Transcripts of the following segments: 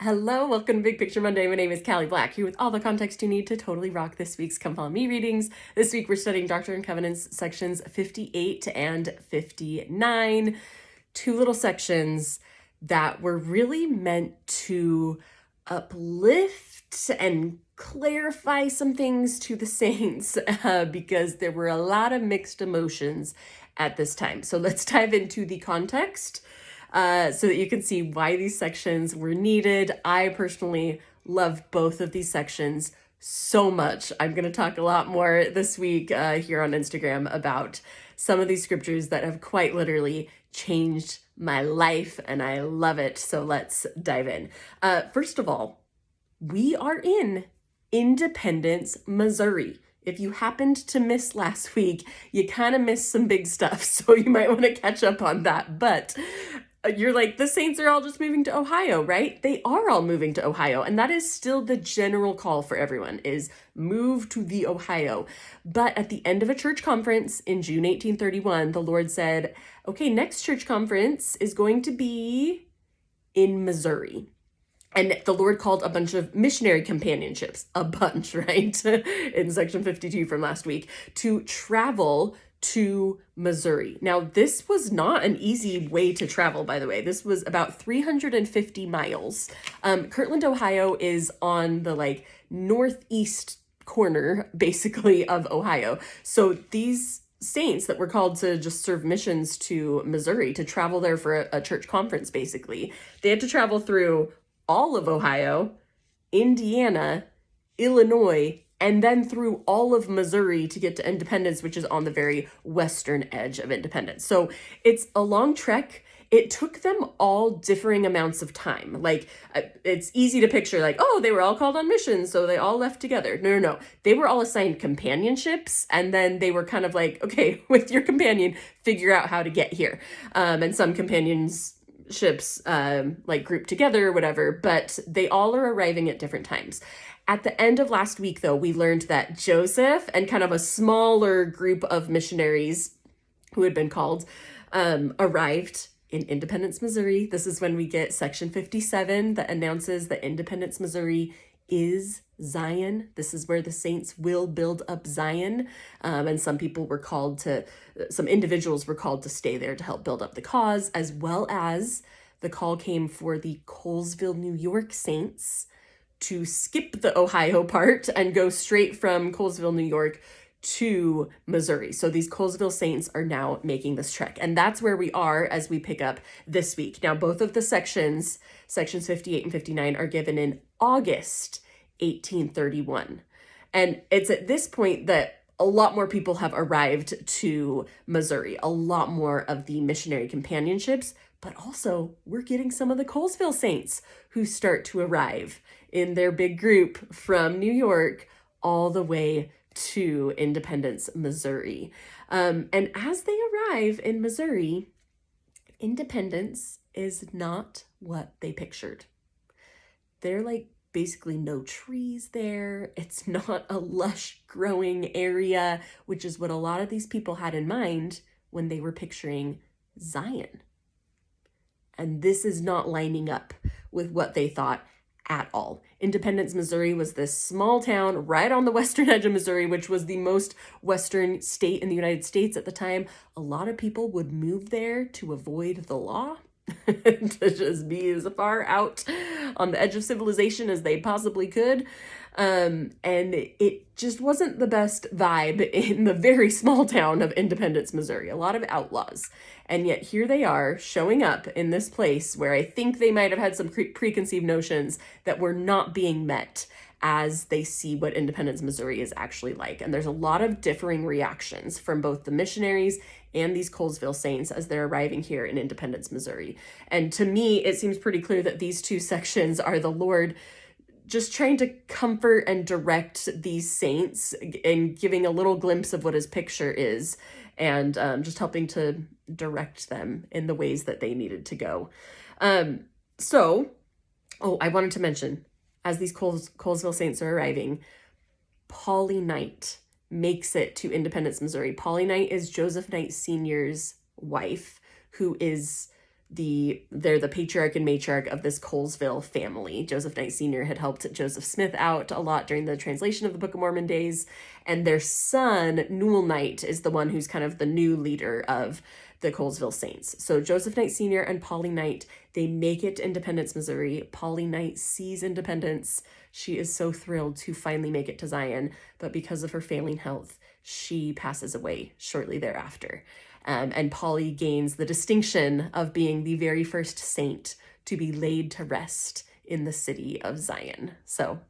Hello, welcome to Big Picture Monday. My name is Cali Black, here with all the context you need to totally rock this week's Come Follow Me readings. This week we're studying Doctrine and Covenants sections 58 and 59. Two little sections that were really meant to uplift and clarify some things to the saints because there were a lot of mixed emotions at this time. So let's dive into the context so that you can see why these sections were needed. I personally love both of these sections so much. I'm going to talk a lot more this week here on Instagram about some of these scriptures that have quite literally changed my life, and I love it. So let's dive in. First of all, we are in Independence, Missouri. If you happened to miss last week, you kind of missed some big stuff, so you might want to catch up on that. But you're like, the Saints are all just moving to Ohio, right? They are all moving to Ohio, and that is still the general call for everyone, is move to the Ohio. But at the end of a church conference in June 1831, the Lord said, okay, next church conference is going to be in Missouri. And the Lord called a bunch of missionary companionships, a bunch, right? In section 52 from last week, to travel to Missouri. Now, this was not an easy way to travel, by the way. This was about 350 miles. Kirtland, Ohio is on the northeast corner, basically, of Ohio. So these saints that were called to just serve missions to Missouri, to travel there for a church conference, basically, they had to travel through all of Ohio, Indiana, Illinois, and then through all of Missouri to get to Independence, which is on the very western edge of Independence. So it's a long trek. It took them all differing amounts of time. It's easy to picture oh, they were all called on missions, so they all left together. No. They were all assigned companionships, and then they were kind of okay, with your companion, figure out how to get here. And some companions ships grouped together or whatever, but they all are arriving at different times. At the end of last week, though, we learned that Joseph and kind of a smaller group of missionaries who had been called arrived in Independence, Missouri. This is when we get section 57 that announces that Independence, Missouri is Zion. This is where the saints will build up Zion. And some individuals were called to stay there to help build up the cause, as well as the call came for the Colesville, New York saints to skip the Ohio part and go straight from Colesville, New York to Missouri. So these Colesville saints are now making this trek. And that's where we are as we pick up this week. Now, both of the sections 58 and 59, are given in August 1831. And it's at this point that a lot more people have arrived to Missouri, a lot more of the missionary companionships, but also we're getting some of the Colesville saints who start to arrive in their big group from New York all the way to Independence, Missouri. And as they arrive in Missouri, Independence is not what they pictured. They're basically no trees there. It's not a lush growing area, which is what a lot of these people had in mind when they were picturing Zion. And this is not lining up with what they thought at all. Independence, Missouri was this small town right on the western edge of Missouri, which was the most western state in the United States at the time. A lot of people would move there to avoid the law, to just be as far out on the edge of civilization as they possibly could. And it just wasn't the best vibe in the very small town of Independence, Missouri. A lot of outlaws. And yet here they are showing up in this place where I think they might have had some preconceived notions that were not being met as they see what Independence, Missouri is actually like. And there's a lot of differing reactions from both the missionaries and these Colesville saints as they're arriving here in Independence, Missouri. And to me, it seems pretty clear that these two sections are the Lord just trying to comfort and direct these saints and giving a little glimpse of what his picture is, and just helping to direct them in the ways that they needed to go. I wanted to mention, as these Colesville saints are arriving, Polly Knight makes it to Independence, Missouri. Polly Knight is Joseph Knight Sr.'s wife, who is they're the patriarch and matriarch of this Colesville family. Joseph Knight Sr. had helped Joseph Smith out a lot during the translation of the Book of Mormon days. And their son, Newell Knight, is the one who's kind of the new leader of the Colesville Saints. So Joseph Knight Sr. and Polly Knight, they make it to Independence, Missouri. Polly Knight sees independence. She is so thrilled to finally make it to Zion, but because of her failing health, she passes away shortly thereafter. And Polly gains the distinction of being the very first saint to be laid to rest in the city of Zion. So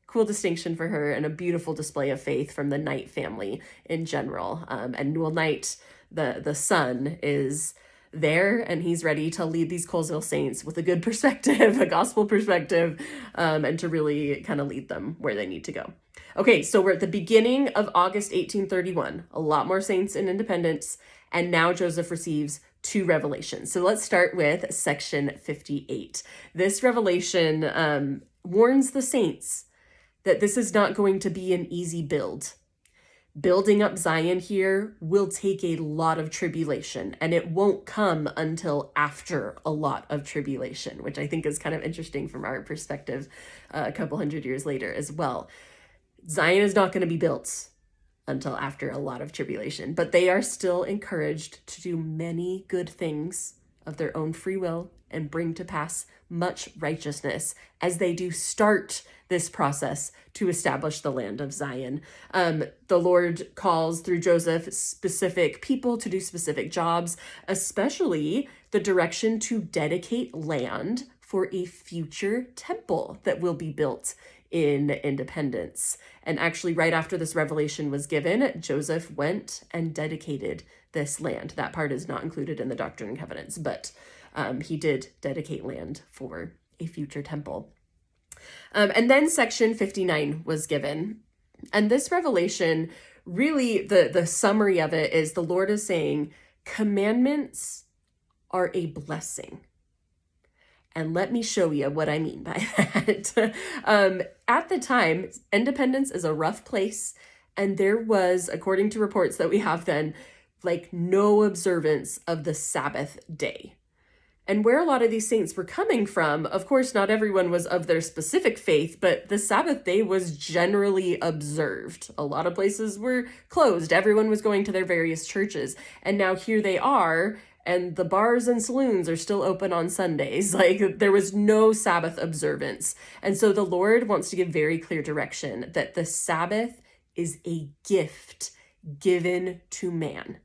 cool distinction for her, and a beautiful display of faith from the Knight family in general. And Newell Knight, the son, is there, and he's ready to lead these Colesville Saints with a good perspective, a gospel perspective, and to really kind of lead them where they need to go. Okay, so we're at the beginning of August 1831. A lot more saints in Independence, and now Joseph receives 2 revelations. So let's start with section 58. This revelation warns the saints that this is not going to be an easy build. Building up Zion here will take a lot of tribulation, and it won't come until after a lot of tribulation, which I think is kind of interesting from our perspective a couple hundred years later as well. Zion is not going to be built until after a lot of tribulation, but they are still encouraged to do many good things of their own free will and bring to pass much righteousness as they do start this process to establish the land of Zion. The Lord calls through Joseph specific people to do specific jobs, especially the direction to dedicate land for a future temple that will be built in Independence. And actually, right after this revelation was given, Joseph went and dedicated this land. That part is not included in the Doctrine and Covenants, but he did dedicate land for a future temple. And then section 59 was given. And this revelation, really, the summary of it is the Lord is saying, commandments are a blessing. And let me show you what I mean by that. At the time, Independence is a rough place. And there was, according to reports that we have then, like no observance of the Sabbath day. And where a lot of these saints were coming from, of course, not everyone was of their specific faith, but the Sabbath day was generally observed. A lot of places were closed. Everyone was going to their various churches. And now here they are, and the bars and saloons are still open on Sundays. Like, there was no Sabbath observance. And so the Lord wants to give very clear direction that the Sabbath is a gift given to man.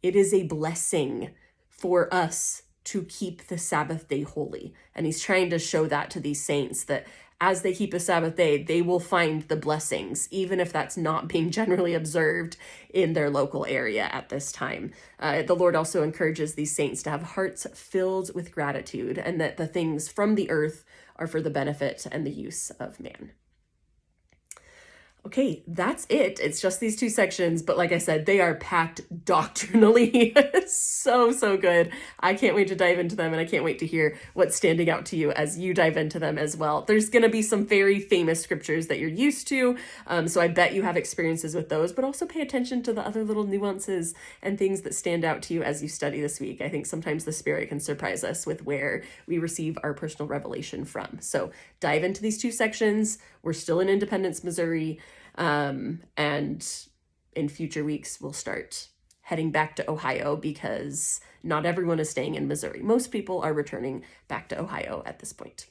It is a blessing for us to keep the Sabbath day holy. And he's trying to show that to these saints, that as they keep the Sabbath day, they will find the blessings, even if that's not being generally observed in their local area at this time. The Lord also encourages these saints to have hearts filled with gratitude, and that the things from the earth are for the benefit and the use of man. Okay, that's it. It's just these 2 sections, but like I said, they are packed doctrinally. So good. I can't wait to dive into them, and I can't wait to hear what's standing out to you as you dive into them as well. There's going to be some very famous scriptures that you're used to, so I bet you have experiences with those, but also pay attention to the other little nuances and things that stand out to you as you study this week. I think sometimes the Spirit can surprise us with where we receive our personal revelation from. So dive into these 2 sections. We're still in Independence, Missouri. And in future weeks, we'll start heading back to Ohio because not everyone is staying in Missouri. Most people are returning back to Ohio at this point.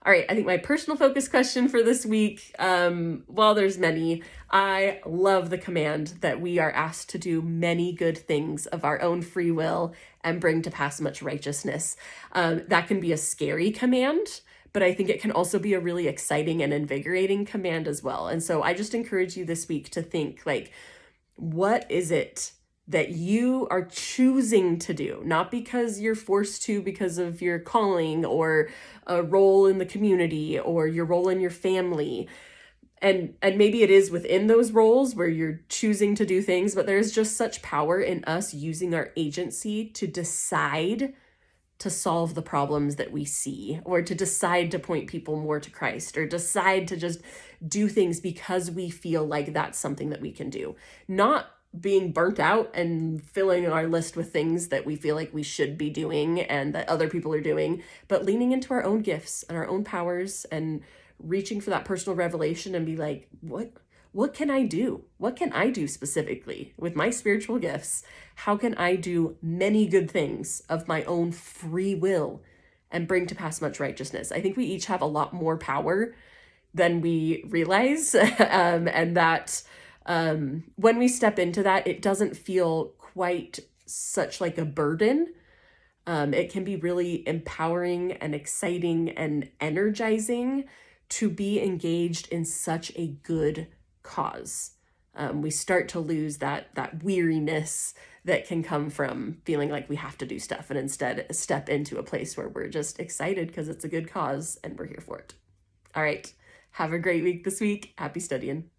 All right, I think my personal focus question for this week, well, there's many. I love the command that we are asked to do many good things of our own free will and bring to pass much righteousness. That can be a scary command, but I think it can also be a really exciting and invigorating command as well. And so I just encourage you this week to think, like, what is it that you are choosing to do? Not because you're forced to because of your calling or a role in the community or your role in your family. And maybe it is within those roles where you're choosing to do things, but there's just such power in us using our agency to decide to solve the problems that we see, or to decide to point people more to Christ, or decide to just do things because we feel like that's something that we can do. Not being burnt out and filling our list with things that we feel like we should be doing and that other people are doing, but leaning into our own gifts and our own powers and reaching for that personal revelation and be like, what can I do? What can I do specifically with my spiritual gifts? How can I do many good things of my own free will and bring to pass much righteousness? I think we each have a lot more power than we realize. And that when we step into that, it doesn't feel quite such like a burden. It can be really empowering and exciting and energizing to be engaged in such a good cause. We start to lose that weariness that can come from feeling like we have to do stuff, and instead step into a place where we're just excited because it's a good cause and we're here for it. All right. Have a great week this week. Happy studying.